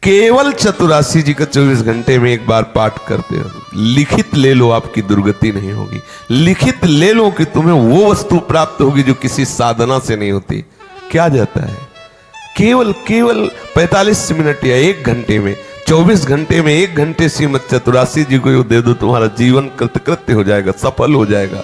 केवल चतुरासी जी का 24 घंटे में एक बार पाठ करते हो, लिखित ले लो, आपकी दुर्गति नहीं होगी। लिखित ले लो कि तुम्हें वो वस्तु प्राप्त होगी जो किसी साधना से नहीं होती। क्या जाता है, केवल 45 मिनट या 1 घंटे में, 24 घंटे में 1 घंटे श्रीमद चतुरासी जी को दे दो, तुम्हारा जीवन कृतकृत्य हो जाएगा, सफल हो जाएगा।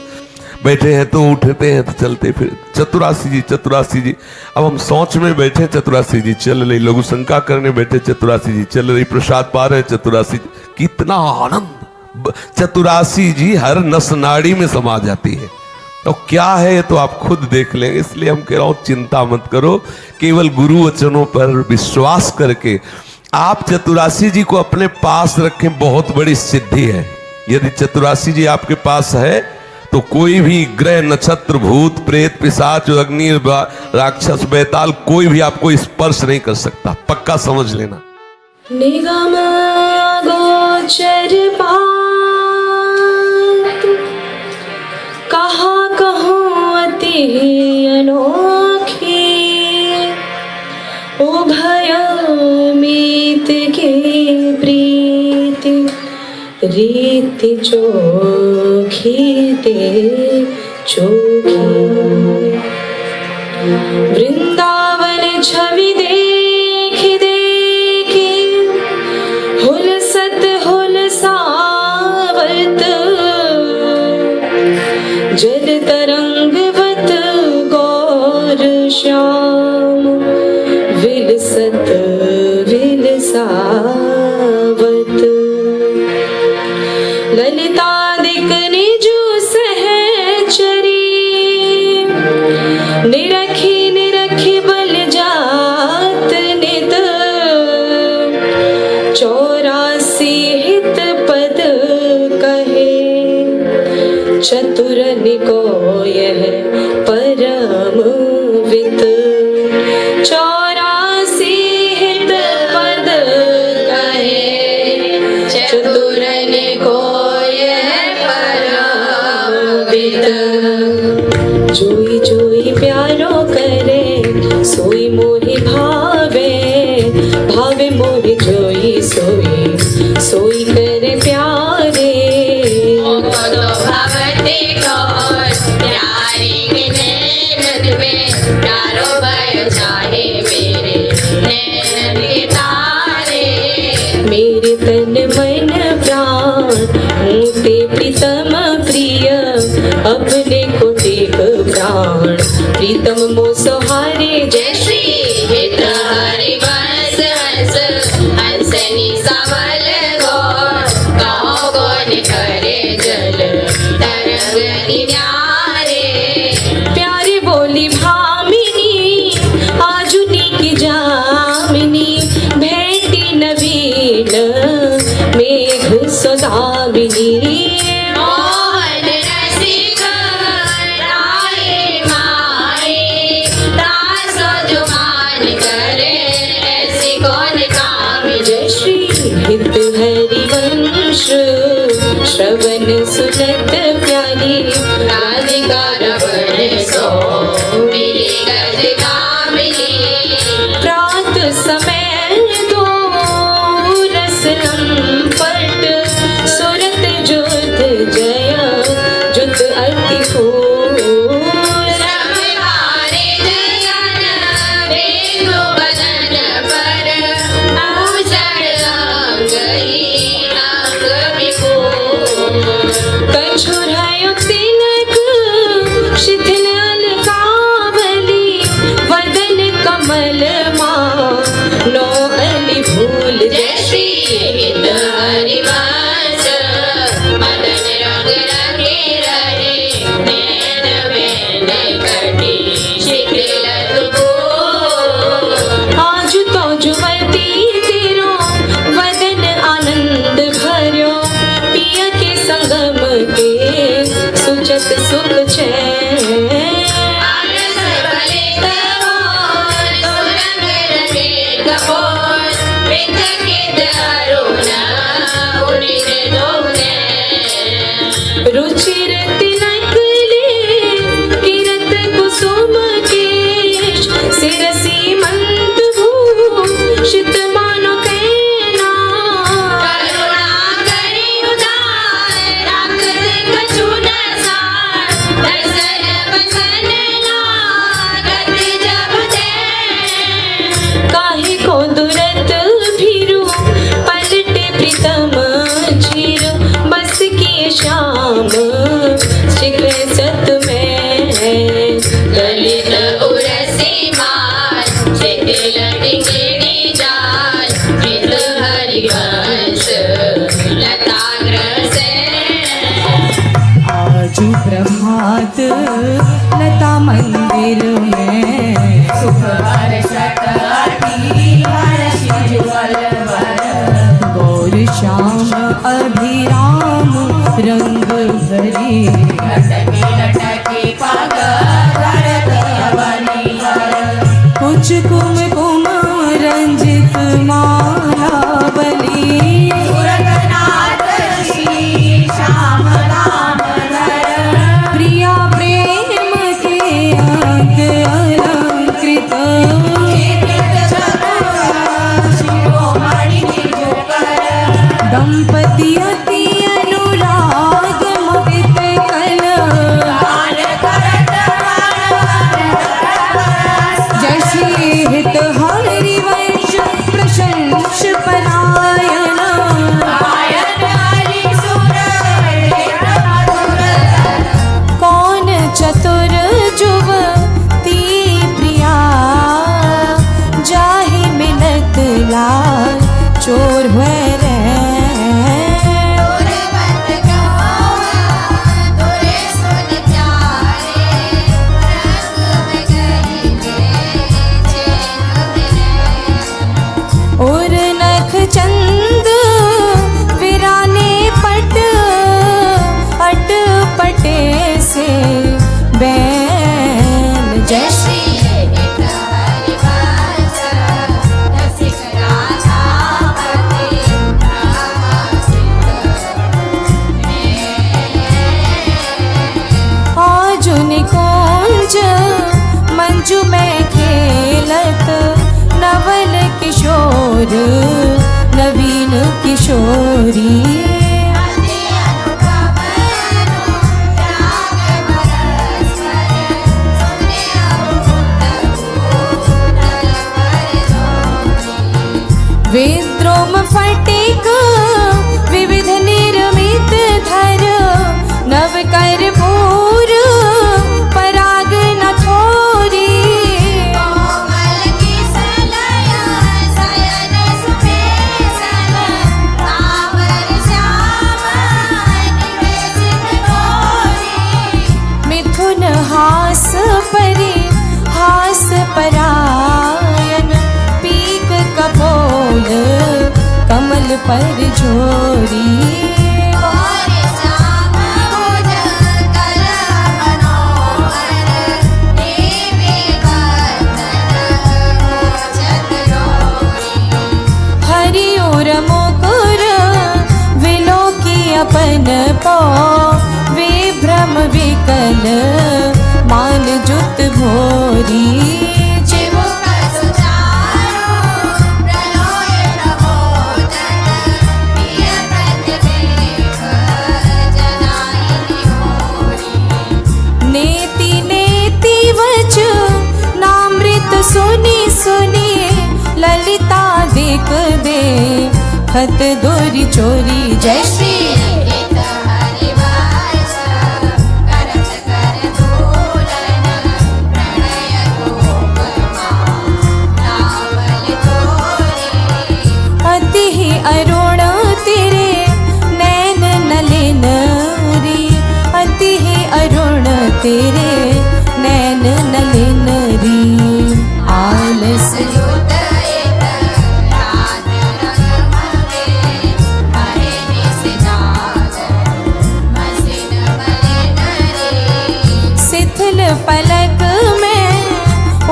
बैठे हैं तो उठते हैं तो चलते फिर चतुरासी जी चतुरासी जी। अब हम सोच में बैठे, चतुरासी जी चल रही, लघु शंका करने बैठे, चतुरासी जी चल रही, प्रसाद पा रहे, चतुरासी जी। कितना आनंद, चतुरासी जी हर नस नाड़ी में समा जाती है। तो क्या है ये तो आप खुद देख लेंगे। इसलिए हम कह रहा हूं चिंता मत करो, केवल गुरु वचनों पर विश्वास करके आप चतुरासी जी को अपने पास रखें, बहुत बड़ी सिद्धि है। यदि चतुरासी जी आपके पास है तो कोई भी ग्रह नक्षत्र भूत प्रेत पिशाच अग्नि राक्षस बैताल कोई भी आपको स्पर्श नहीं कर सकता, पक्का समझ लेना। निगम गोचर बात कहाँ कहूँ अति अनोखी, उभय मीत के प्रीति रीति चोखी ते चोखी। वृंदावन छवि देखी देखी हुलसत हुलसावत, जल तरंगवत गौर श्याम विलसत विलसावत। ललितादिक निजु सहचरी, निरखी निरखी बल जात नित, 84 हित पद कहे, चतुरन को यह परम वित। 84 हित पद कहे, चतुरन को जोई जोई प्यारो करे, सोई मोहि भावे, भावे मोहि जोई सोई, सोई करे प्यारे। भगवते कौर प्यारी नैनन में, प्यारो भयो चाहे मेरे नैनन के तारे। मेरे तन मन प्राण होते प्रीतम प्रिय, अपने को टेक प्राण प्रीतम मो सहारे। जय श्री हित हरि बस हंस, हंसनी सबल गौर, कहो गौन करे जल तरंग निन्यारे। प्यारी बोली भामिनी आजुनी की जामिनी, भेटी नवीन मेघ सदामिनी। मोहन रसिक राय माए, दास जुमान करे ऐसी कौन काम। जय श्री हित हरिवंश, श्रवण सुनत प्यारी, राधिका रमण सो मिली गज कामिनी। प्रात समय दो रस नाथ लता मंदिर में सुख वर्षत अति हर्षि जुगल वर गौर श्याम अभिराम रंग भरी लटके लटके पग धरत अवनी हर कुछ कुमकुम रंजित माला बली सुरतनाथ श्री श्याम राम धर प्रिया प्रेम के अंग अलंकृत शिरोमणि जुकर दंपति अति अनुराग मुदित कल गान करत जय श्री हित हरि वंश प्रशंस परायण गायन हरि सुर मधुर कौन चतुर जुवती प्रिया जाहि मिलत लाल चोर हुए रे तोरे बंद गावा तोरे सुन प्यारे रंग में गई चैन मिले और नख चंद विराने पट अट पटे से बैन जय श्री हित हरि वंश रसिक राजा पति आजुन कुंज मंजू में खेलत नवल किशोर नवीन किशोरी अति अनुपम राग परस्पर सुने विद्रोम फटिक विविध निर्मित धर नव कर पूर पराग न थोरी कोमल की सलया सयन सुपेसल रावर श्याम निवेशित गोरी मिथुन हास परि हास परायन पीक कपोल कमल पर झोरी गोरी श्याम भुज कर मनोहर देवी बंदन चतुरोरी हरि और मुकुर विलोकी अपन पौ विभ्रम विकल मान जुत भोरी चिबुक सुचारो प्रलोय प्रबोधन प्रिय प्रतिदेव जनाइनि होरी नेति नेति वच नामृत सुनी सुनी ललिता देख दे खत दोरी चोरी जय श्री हित हरि वंश करत कर धूलन प्रणय गोपमा नावल तोरी अति ही अरुण तेरे नैन नलिन री अति ही अरुण तेरे नैन नलिन री आलस युत एक रात रंग मगे हरे निसिनाद मसिन मलिन रे शिथिल पलक में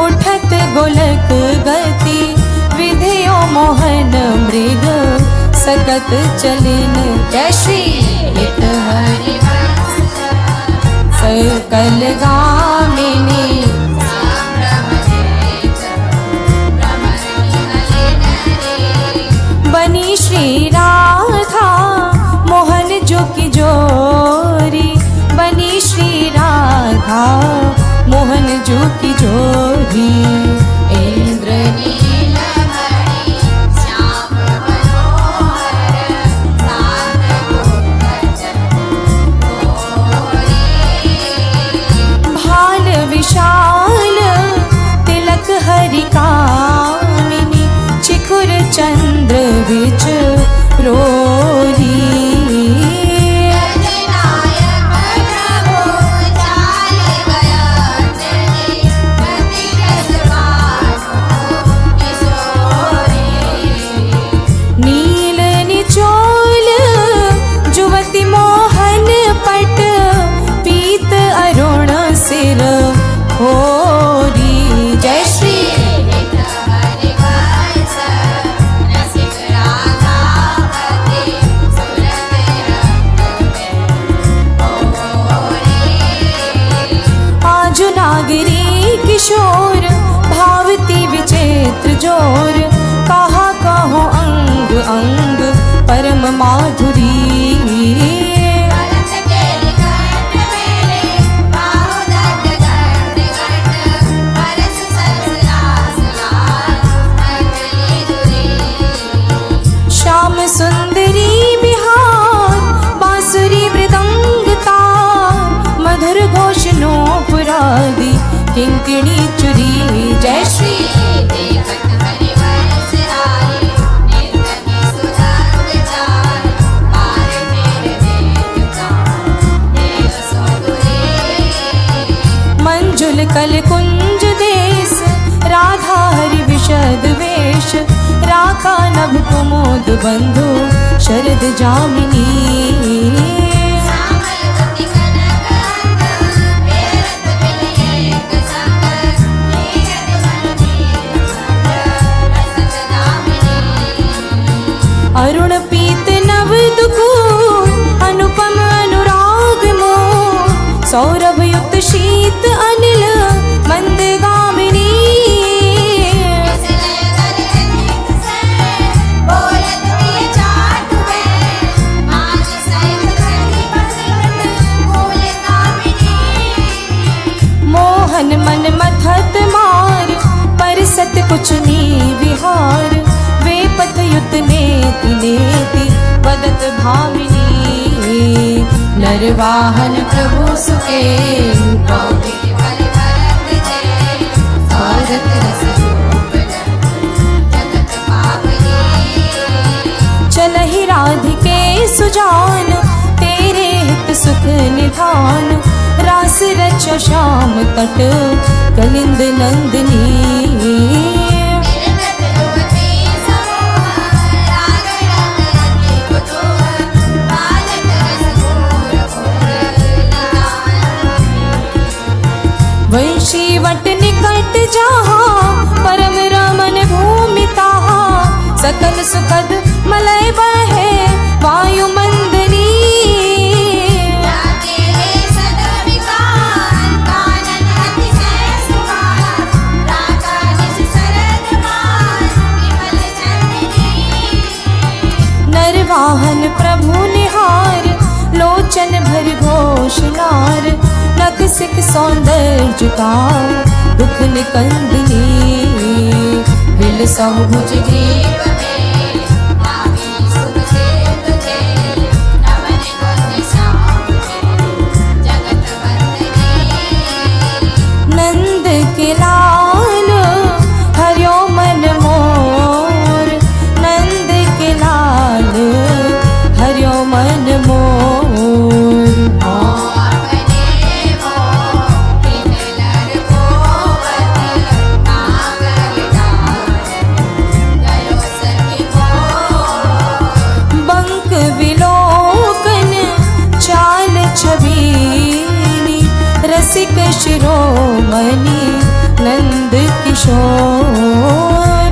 उठत गोलक गति विधियो मोहन मृग सकत चलिन जय श्री हित हरि वंश सकल गामिनी संभ्रम जेत भ्रमर मलिन रे बनी श्री राधा मोहन जो की जोरी बनी श्री राधा मोहन जो की जोरी इंद्र नीलमणि श्याम मनोहर सात गोपचन गोरी भाल विशाल तिलक हरि कामिनी चिखुर चंद्र विच रोरी नायक प्रभु जाय नील निचोल जुवती मोहन पट पीत अरुण सिर होरी। जय श्री आजु नागरी किशोर भावती विचित्र जोर कहा कहो अंग अंग परम माधुरी। श्याम सुंदरी बिहार बांसुरी मृदंग तार मधुर घोष नूपुरादि किंकिणी चुरी। जय श्री मंजुल कल कुंज देश राधा हरि विशद वेश राका नभ कुमुद बंधु शरद जामिनी। अरुण पीत नव दुकूल अनुपम अनुराग मोह सौरभ युक्त शीत अनिल मंदगामिनी। मोहन मन मथत मार पर सत कुछ नी विहार वे पथ युत नेति नेति वदत भामिनी। नरवाहन प्रभु सुके चलहि राधिके सुजान तेरे हित सुख निधान रास रच श्याम तट कलिंद नंदिनी। वंशी वट निकट जहाँ परम रमन भूमि तहाँ सकल सुखद मलय बहे वायु मंदनी। नरवाहन प्रभु निहार लोचन भर घोष नार नख सिख सौंदर्य का दुख निकंदनी। विल सम भुज ग्रीव में नाभी सुख से तुझे नवन कुंज श्याम जगत वंदनी। नंद के लाल हरियो मन मोर नंद के लाल हरियो मन मोर। रसिक शिरोमणि नंद किशोर।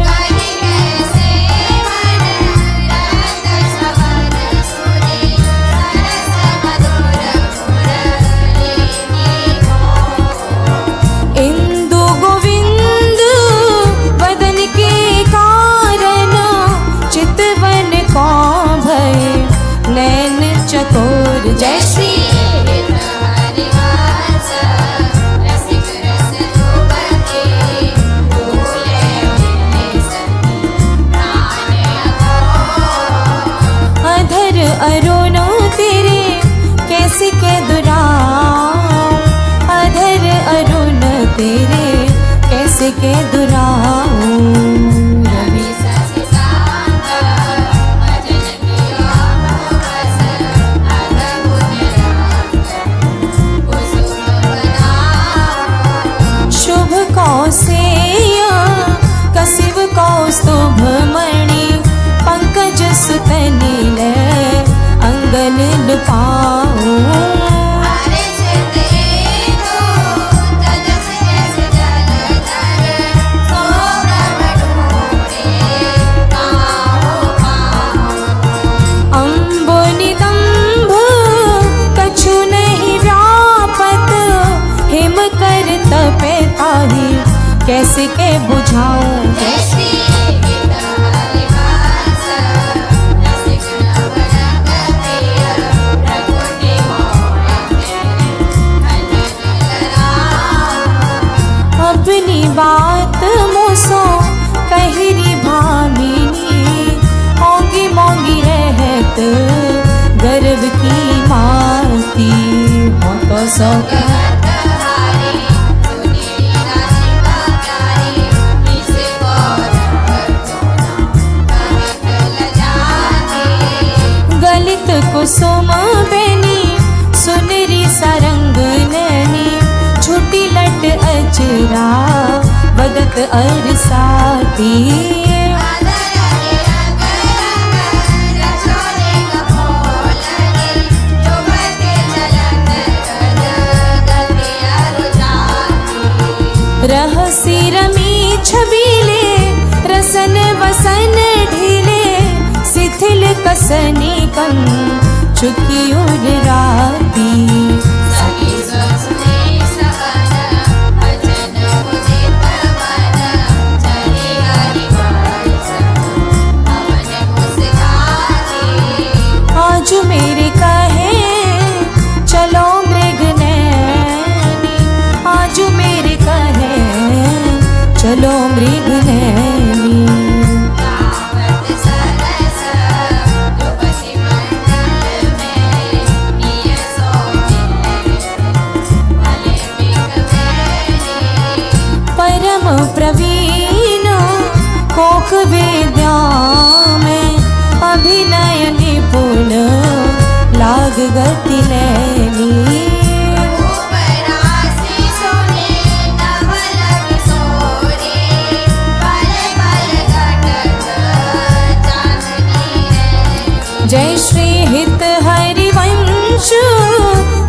इंदु गोविंद वदन के कारण चितवन को भय नैन चकोर। जय श्री अरुण तेरे कैसे के दुराओ अधर अरुण तेरे कैसे के दुराओ। रवि ससि सांता भजन किया भवस अधबुन रात कुसुम बनाओ। शुभ कौसेय कसिव कौस्तुभ मणि पंकज कैसे के बुझाऊं। जय श्री गीत हरिवास रसिक नवरंग प्रिय रघुनि मोहि धन राम। अपनी बात मुसो कहरी भामिनी, ओंगी मोंगी रहत गर्व की माती। हो तो सो कहत हारी सुनी राधिका प्यारी, इसको रंग जोना कहत लजाती। गलित कुसुम बेनी सुनरी सरंग नैनी, छुटी लट अजरा बदत अरसाती। रहसी रमी छबीले रसन वसन ढीले, शिथिल कसनी कन चुकी उर राती। आज मेरे कहे चलो मृग नैनी, आज मेरे कहे चलो मृग नैनी। परम प्रवीण कोक वेद्या में, अभिनय निपुण लाग गति नैनी। जय श्री हित हरिवंश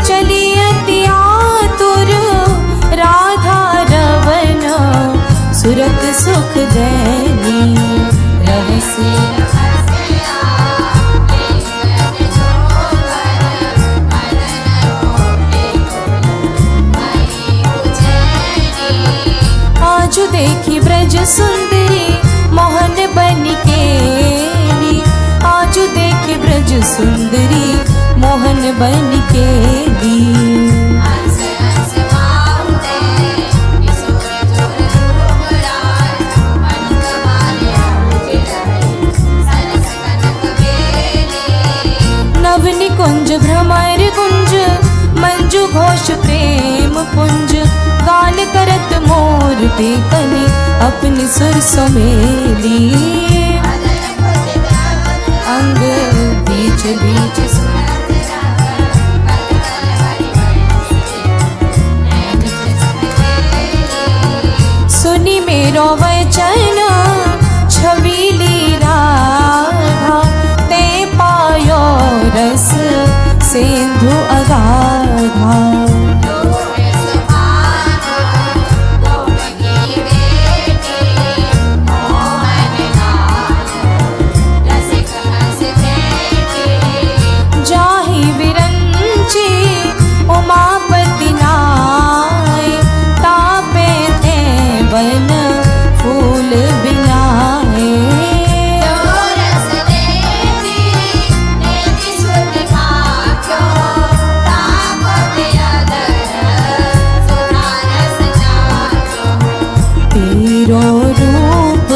चली अति आतुर, राधा रवन सुरत सुख दैनी। रहसी आज देखी ब्रज सुंदरी मोहन बन के, आज देखी ब्रज सुंदरी मोहन बन के दी। नवनि कुंज भ्रमर कुंज मंजू घोष प्रेम कुंज, गान करत मोर टेकनी अपनी सुर सुमेली। अंग बीच बीच सुनी मेरो वचन छबीली राधा, ते पायो रस सिंधु अगाधा। जाहि विरंची उमापति नाय, तापे थे वन फूल बिनाए। तेरो रूप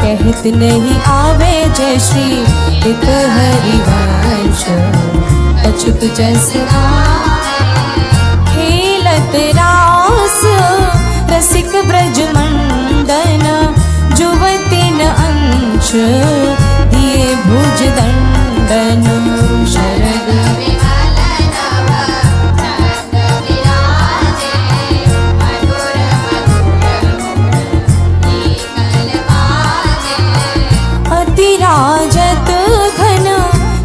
कहत नहीं आवे, जय श्री हित हरिवंश अच्युत जस खेलत रास रसिक ब्रज मंडन, जुवतिन अंश दिए भुज दंडन। शरद अतिराजत घन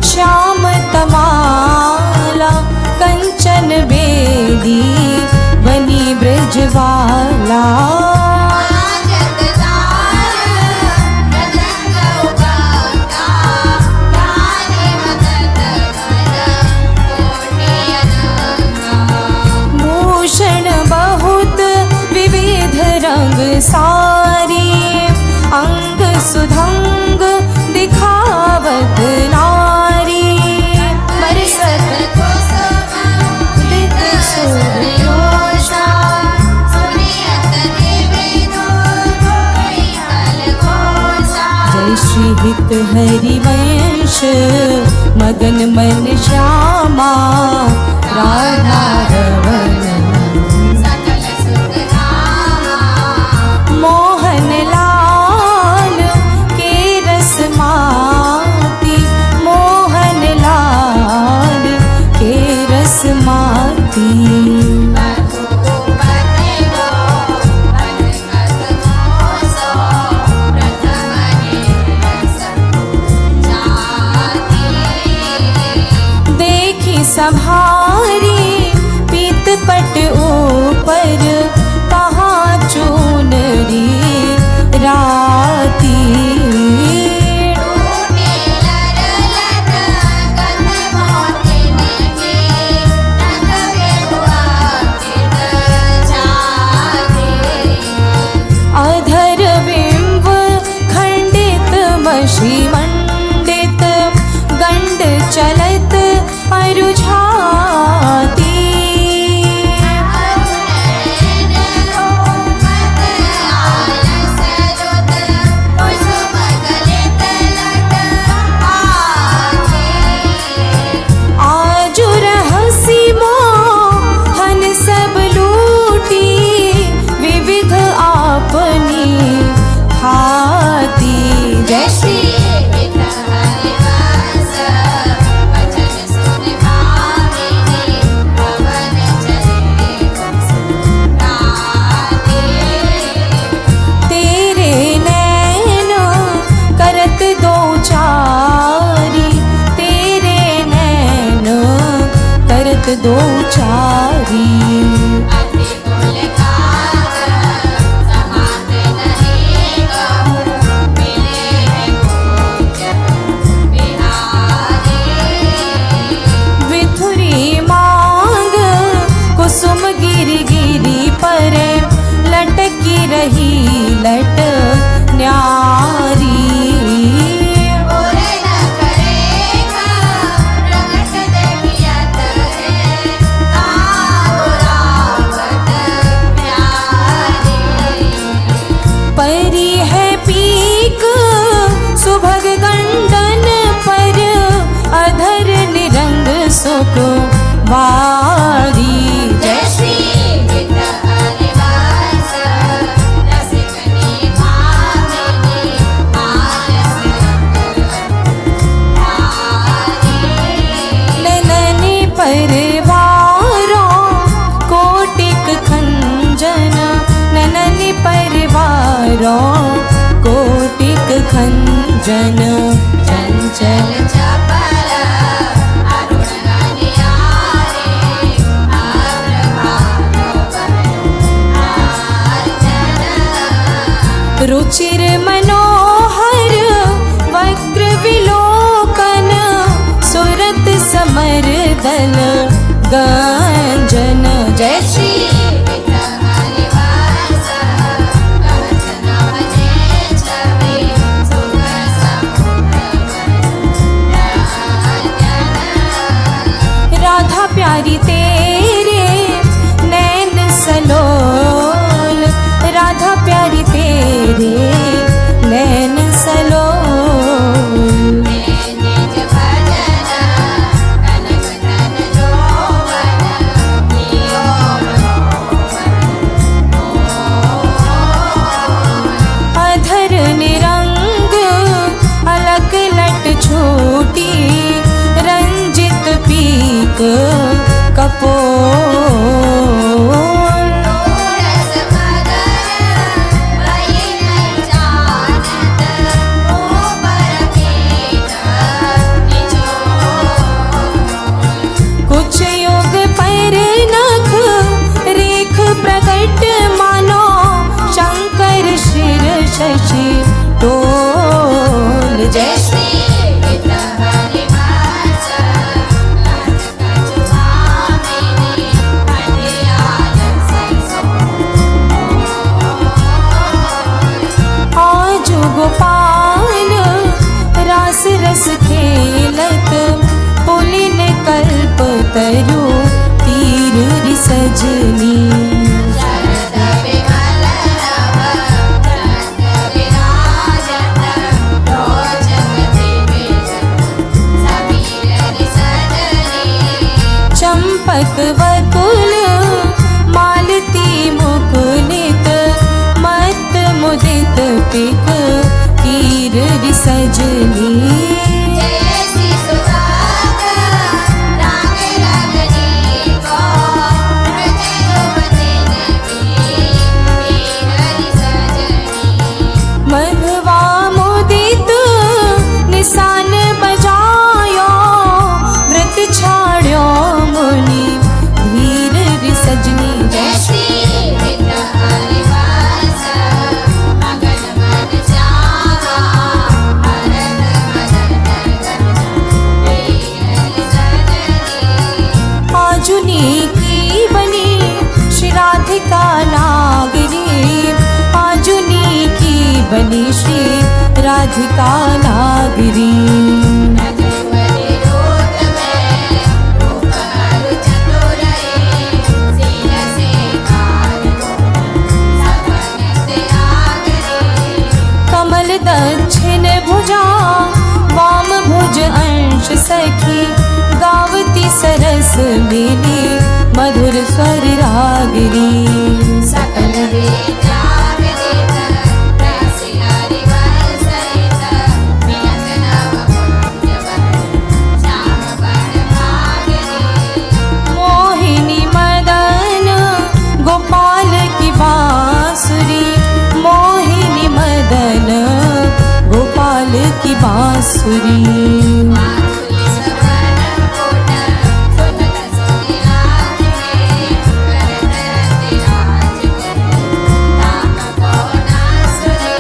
श्याम तमाला, कंचन बेदी बनी ब्रजवाला। भूषण बहुत विविध रंग हरिवंश मगन मन श्यामा राधा रमन सकल सुख धामा मोहन लाल के रस माती मोहन लाल के रस माती रघुपति को अनकत मोसो प्रथम जाति देखी सभारी पीत पट ऊपर कहाँ चूनरी राती टूटे लरलट कथ मोतिन के नख बेहुआ कित छाती अधर बिंब खंडित मशी मंडित गंड चलत अरुझाती आजु रहसी मोहन सब लूटी विविध आपनी खाती जय श्री तेरे नैन करत दो चारी तेरे नैन करत दो चारी विथुरी मांग कुसुम गिरी गिरी पर लटकी रही लट न्यारी परी है पीक सुभग गंडन पर अधर निरंग सुख वारी जय श्री नैननी परिवारों कोटिक खंजन नैननी परिवारों कोटिक खंजन चंचल रुचिर मनोहर वक्र विलोकन सुरत समर दल गंजन जय श्री राधा प्यारी तेरे नैन सलोल राधा प्यारी तेरे नैन सलोल अधर निरंग अलग लट छूटी रंजित पीक कपोल कुछ योग पर नख रेख प्रकट मानो शंकर शिर शशि टोल जय श्री चंपक वकुल मालती मुकुलित मत मुदित पिक कीर सजनी जैसी सुधाकर राग रगनी को हृदय बदन वीर सजनी मधवा मुदित निशान बजायो व्रत छाड़ो मुनि धीर सजनी जैसी विद्या हरिवास मगन मन जावा हरद मदन वीर सजनी आजुनी की बनी श्री राधिका नागरी आजुनी की बनी श्री राधिका नागरी नगवरी रोत में रूप हरु चतुरई सिर से काल सपन त्यागरी कमल दक्षिण भुजा वाम भुज अंश सखी गावती सरस मिली मधुर स्वर रागरी सकल विद्या विदित रसि हरिवल सहित मिलत नव पुण्यवत श्याम बड़ भागरी मोहिनी मदन गोपाल की बांसुरी मोहिनी मदन गोपाल की बांसुरी माधुरी सवन कोट सुनत सुनिलात के करत रति राज गुण ताक कोणासुरी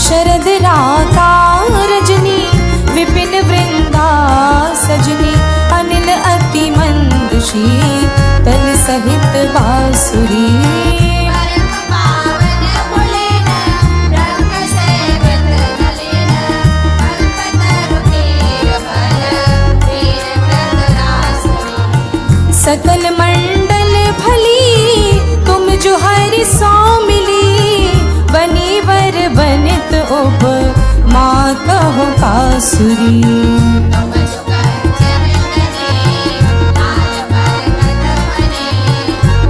शरद राका रजनी विपिन वृंदा सजनी अनिल अति मंद शीतल सहित बांसुरी परम पावन पुलेन रंग सेवत नलिन कल्पतरु तीर फल वीर व्रत रासुरी सकल मंडल भली तुम जो हरि सो मिली बनी वर बनित उप माँ कहो कासुरी तुम जुगर जननी लाल बरकत मनी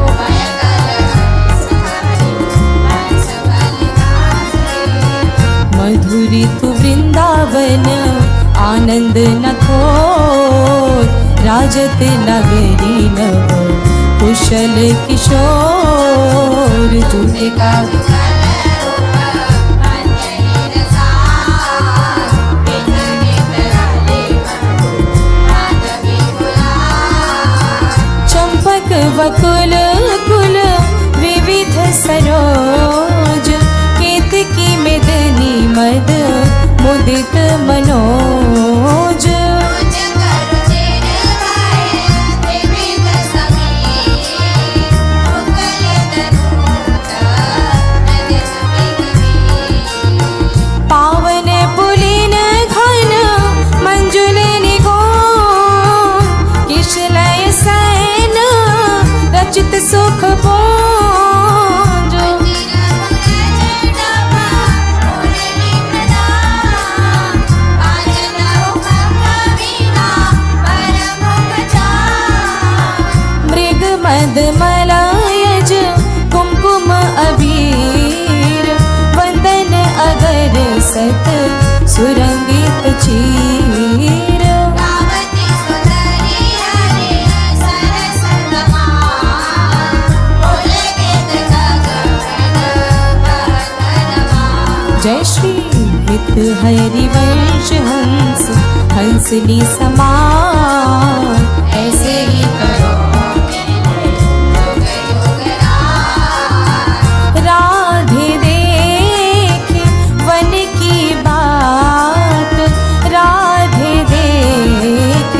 उभय कल सुखरी वंश बलिदासरी मधुरी तु वृंदावन आनंद न थोर राजत नगरी नव कुशल किशोर तुझे का चंपक वकुल कुल विविध सरोज केतकी मेदनी मद मुदित मनोज पावन पुलिन घन मंजुल निगोन किशलय सैन रचित सुख पोंज मृग मद मलयज कुमकुम अबीर वंदन अगर सत सुरंगित चीर जय श्री हित हरि वंश हंस हंसनी समान ऐसे ही करो राधे देख वन की बात राधे देख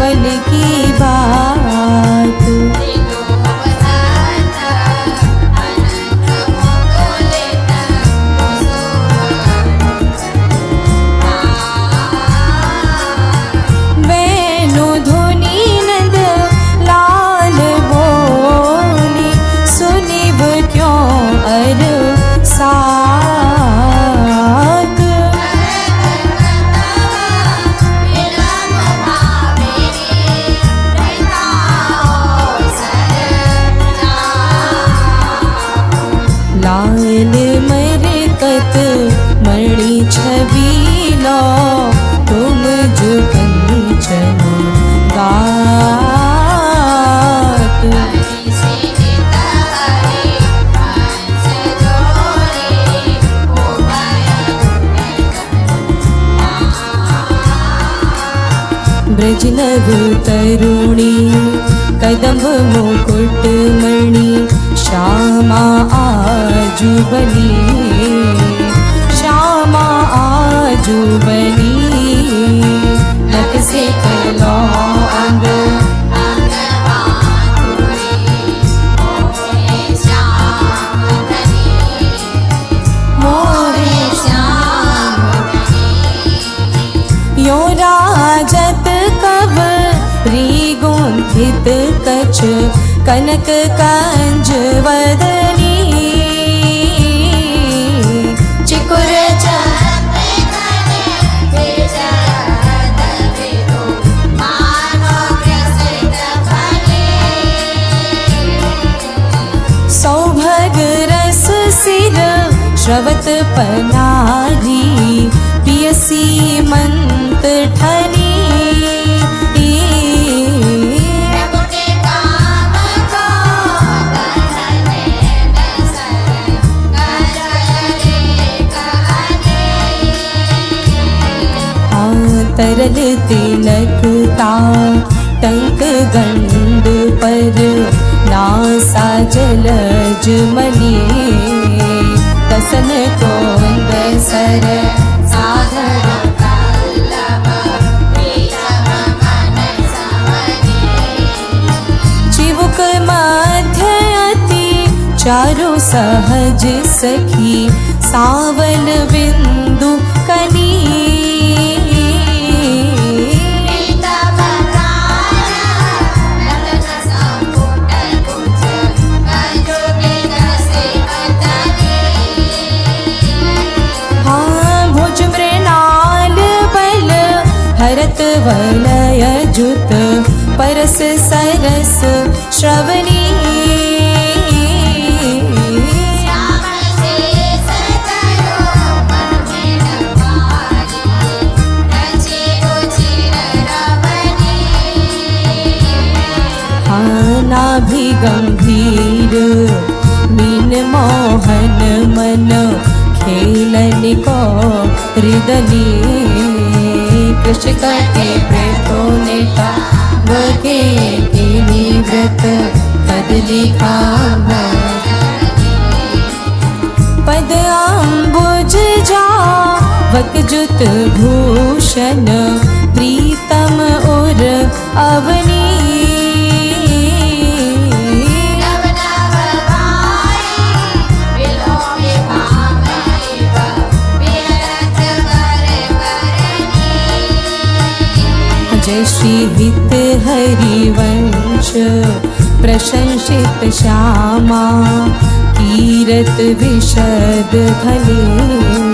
वन की बात वेणु धुन ब्रजनव तरुणी कदम्ब मुकुट मणि श्यामा आजु बनी श्यामा आजु बनी नक से कलो अंग यो राजत कव रीगुंथित कच कनक कंज वदनी चिकुर सौभग रस सिर श्रवत पनारी पियसी मंत ठनी तरल तिलकता टंक गंड पर नासा जलज मनी तसन कोंद सर साधर चिवुक मध्य अति चारु सहज सखी सावन बिंदु कनी भरत वलय जुत परस सरस श्रवणी नाभि गंभीर मीन मोहन मन खेलन को हृदनी कृषक के प्रेतो नेता बके तेनी व्रत पद लिखा पद अम्बुज जा वकजुत भूषण प्रीतम उर अवनी जय श्री हित हरिवंश प्रशंसित श्यामा कीरत विशद घने